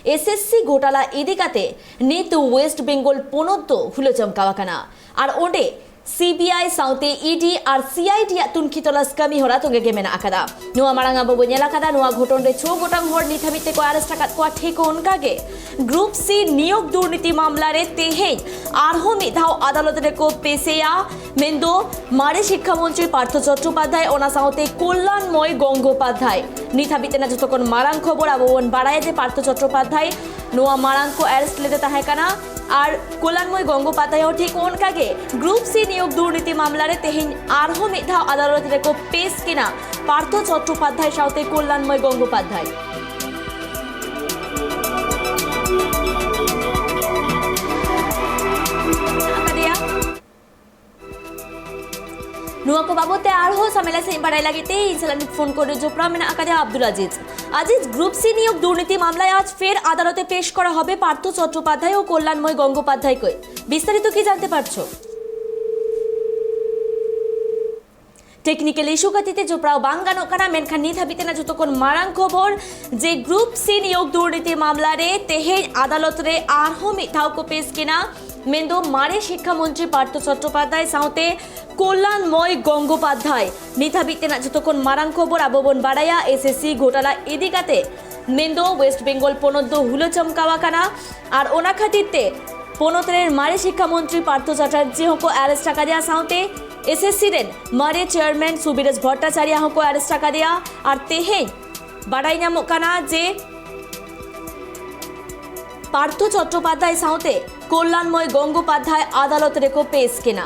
SSC घोटाला इदिकाते नीत waste Bengal पोनोत्त हुलो चमकावा कना और ओंडे CBI साउते ED और CID तुनखी तलास कमी हो रहा तो गेगे में ना अकदा नुआ मरांगा बबु नेला कदा नुआ घोटन रे छो गोटांग होड़ निथामिते को अरेस्ट कात को ठीक उनका गे ग्रुप C नियोग दुर्नीति मामला रे तेहेज आरहो मिधाव अदालत रे को पेसेया मेंदो मारे शिक्षा मंत्री पार्थ चट्टोपाध्याय ओना साउते कल्याणमय गंगोपाध्याय निथामिते ना जतकोन मारांग खबर आबोन बाड़ाय जे पार्थ चट्टोपाध्याय नुआ मारांग को अरेस्ट लेते ताहे कना और कल्याणमय गंगोपाध्याय ठीक उनका गे ग्रुप C नियोग दुर्नीति मामला रे तेहेज आरहो मिधाव अदालत रे को पेश किना पार्थ चट्टोपाध्याय साउते कल्याणमय गंगोपाध्याय नुआ को बाबते आरहो समेला से बड़ाई लगते इंसलानिक फोन करे जोपरा में आकादे आब्दुल अजीज अजीज ग्रुप C नियोग दुर्नीति मामलाয় आज फिर আদালতে पेश करा হবে पार्थ चट्टोपाध्याय और कल्याणमय गंगोपाध्याय को विस्तारित কি জানতে পারছো टेक्निकल इश्यू कथिते जोपरा बांगानो काना मेनखान नित हाबिते ना जतकोन मारांग खबर जे ग्रुप C नियोग दुर्नीति मामला रे तेहेज आदालत रे आरहो मिथाव को पेश किना मेंदो मारे शिक्षा मंत्री पार्थ चट्टोपाध्याय साउते कल्याणमय गंगोपाध्याय नित हाबिते ना जतकोन मारांग खबर आबोबन बाड़ाया एसएससी घोटाला इदिकाते मेंदो वेस्ट बेंगल पोनोद्दो हुलो चमकावा काना और ओना खातिरते पोनोत्रेर मारे शिक्षा मंत्री पार्थ चट्टोपाध्याय को अरेस्ट टाका दिया साउते एसएससी रेन मारे चेयरमैन सुबीरेश भट्टाचार्य को अरेस्ट टाका दिया और तेहेज बाड़ाई नामोग काना जे पार्थ चट्टोपाध्याय साउते कल्याणमय गंगोपाध्याय आदालत रे को पेश किना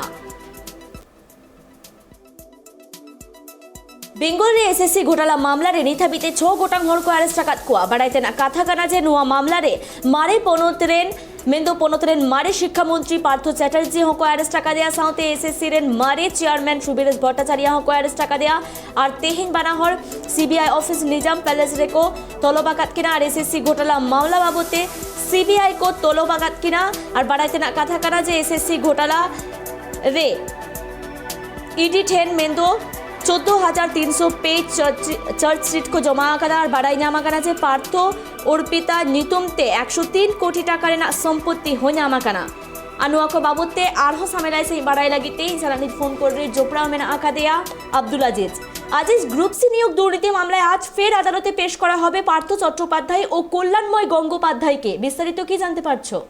बेंगल रे एसएससी घोटाला मामला रे निथाबिते 6 गोटांग हर को अरेस्ट टाकात को बाड़ाइते ना कथा काना जे नुआ मामला रे मारे पोनोत्रेन मेंदो पोनोत्रेन मारे शिक्षा मंत्री पार्थ चैटार्जी को अरेस्ट टाका दिया साउते एसएससी रेन मारे चेयरमैन सुबीरेश भट्टाचार्य को अरेस्ट टाका दिया और तेहिन बानाहर CBI ऑफिस निजाम पैलेस रे को तोलोबागात किना और एसएससी घोटाला मामला बाबते CBI को तोलोबागात किना और बाड़ाइते ना कथा काना जे एसएससी घोटाला रे ED 10 मेंदो 14,300 पेज चार्जशीट को जमा करा और बाड़ाई नामा कना जे पार्थ और पिता नितुमते 103 कोटी टाका रेना सम्पत्ति हो नामा कना अनुआ को बाबते आरहो सामेलाय से बाड़ाई लगिते इंसानी फोन कर रे जोपड़ा में आका दिया आब्दुल अजीज अजीज ग्रुप C नियोग दुर्नीति मामलाয় आज फिर আদালতে पेश करा হবে पार्थ चट्टोपाध्याय और कल्याणमय गंगोपाध्यायকে বিস্তারিত কি জানতে পারছো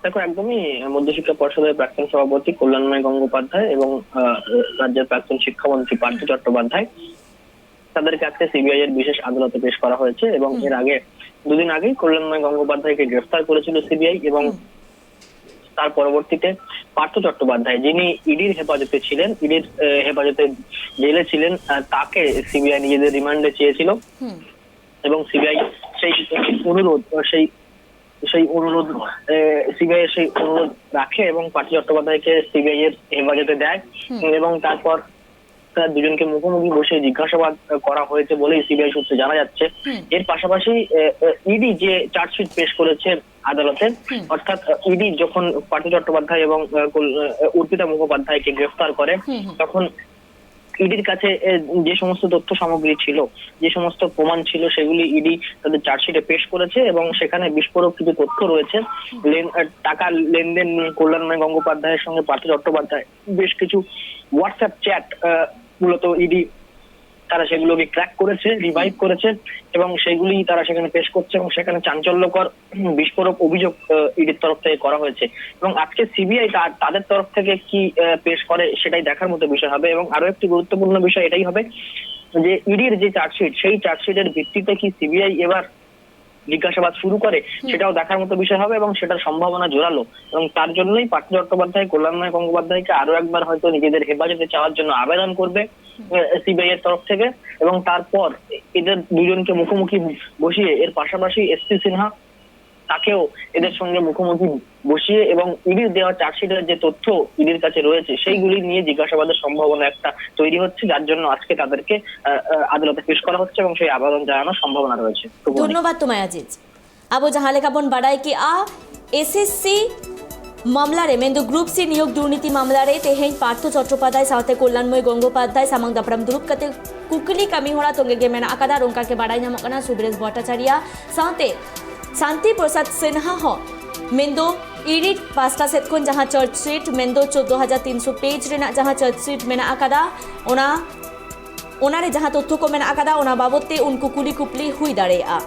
देखो एकदम ही मध्यशिक्षा पर्षद प्राक्तन सभापति कल्याणमय गंगोपाध्याय এবং রাজ্যের প্রাক্তন শিক্ষামন্ত্রী পার্থ চট্টোপাধ্যায় তাদেরকে আজকে সিবিআই এর বিশেষ আদালতে পেশ করা হয়েছে এবং এর আগে দুদিন আগেই কল্যাণময় গঙ্গোপাধ্যায়কে গ্রেফতার করেছিল সিবিআই এবং তার পরবর্তীতে পার্থ চট্টোপাধ্যায় যিনি ইডির হেফাজতে ছিলেন ইডির হেফাজতে জেলে ছিলেন তাকে সিবিআই নিজেদের রিমান্ডে চেয়েছিল এবং সিবিআই সেই অনুরোধ সেই অনুরোধ সিবিআই সেই অনুরোধ রাখে এবং পার্থ চট্টোপাধ্যায়কে সিবিআই এর হেফাজতে দেয় এবং তারপর দুজনকে মুখোমুখি বসে জিজ্ঞাসাবাদ করা হয়েছে বলেই সিবিআই সূত্রে জানা যাচ্ছে এর পাশাপাশি ইডি যে চার্জশিট পেশ করেছে আদালতে অর্থাৎ ইডি যখন পার্থ চট্টোপাধ্যায় এবং অর্পিতা মুখোপাধ্যায়কে গ্রেফতার করে তখন ইডির কাছে যে সমস্ত তথ্য সামগ্রী ছিল যে সমস্ত প্রমাণ ছিল সেগুলি ইডি তাদের চার্জশিটে পেশ করেছে এবং সেখানে বিস্ফোরক কিছু তথ্য রয়েছে টাকা লেনদেন কল্যাণময় গঙ্গোপাধ্যায়ের সঙ্গে পার্থ চট্টোপাধ্যায় বেশ কিছু হোয়াটসঅ্যাপ চ্যাট মূলত ইডি তারা সেগুলোকে ক্র্যাক করেছে রিভাইভ করেছে এবং সেগুলি তারা সেখানে পেশ করছে এবং সেখানে চাঞ্চল্যকর বিস্ফোরক অভিযোগ ইডির তরফ থেকে করা হয়েছে এবং আজকে সিবিআই তাদের তরফ থেকে কি পেশ করে সেটাই দেখার মতো বিষয় হবে এবং আরো একটি গুরুত্বপূর্ণ বিষয় এটাই হবে যে ইডির যে চার্জশিট সেই চার্জশিটের ভিত্তিতে কি সিবিআই এবার জিজ্ঞাসাবাদ শুরু করে সেটাও দেখার মতো বিষয় হবে এবং সেটার সম্ভাবনা জোরালো এবং তার জন্যই পার্থ চট্টোপাধ্যায় কল্যাণময় গঙ্গোপাধ্যায়কে আরো একবার হয়তো নিজেদের হেফাজতে চাওয়ার জন্য আবেদন করবে সিবিআই এর তরফ থেকে এবং তারপর এদের দুজনকে মুখোমুখি বসিয়ে এর পাশাপাশি এসপি সিনহা তাকেও এদের সঙ্গে মুখোমুখি বসিয়ে এবং ইডির দেওয়া চার্জশিটের যে তথ্য ইডির কাছে রয়েছে সেইগুলি নিয়ে জিজ্ঞাসাবাদের সম্ভাবনা একটা তৈরি হচ্ছে যার জন্য আজকে তাদেরকে আদালতে পেশ করা হচ্ছে এবং সেই আবেদন জানানোর সম্ভাবনা রয়েছে। ধন্যবাদ তোমায় আজিজ। আবু জাহালে কাবন বাড়ায় কি এসএসসি मामलारे मेंदु ग्रुप सी नियोग दुर्नीति मामलारे तेहें पार्थ चट्टोपाध्याय साथे कल्याणमय गंगोपाध्याय सामंग दापराम दुरुप कते कुकली कमी होड़ा तोंगे गेमेना आकादा रोंका के बाड़ाई नामकना सुबीरेश भट्टाचार्य साथे शांति प्रसाद सिन्हा हो मेंदो इडिट पास्टा सेट खन जहां चार्जशीट मेंदो 14300 पेज रेना जहां चार्जशीट मेना आकादा ओना रे जहां तथ्य को मेना आकादा ओना बाबते उनको कुली कुपली हुई दाड़ेया।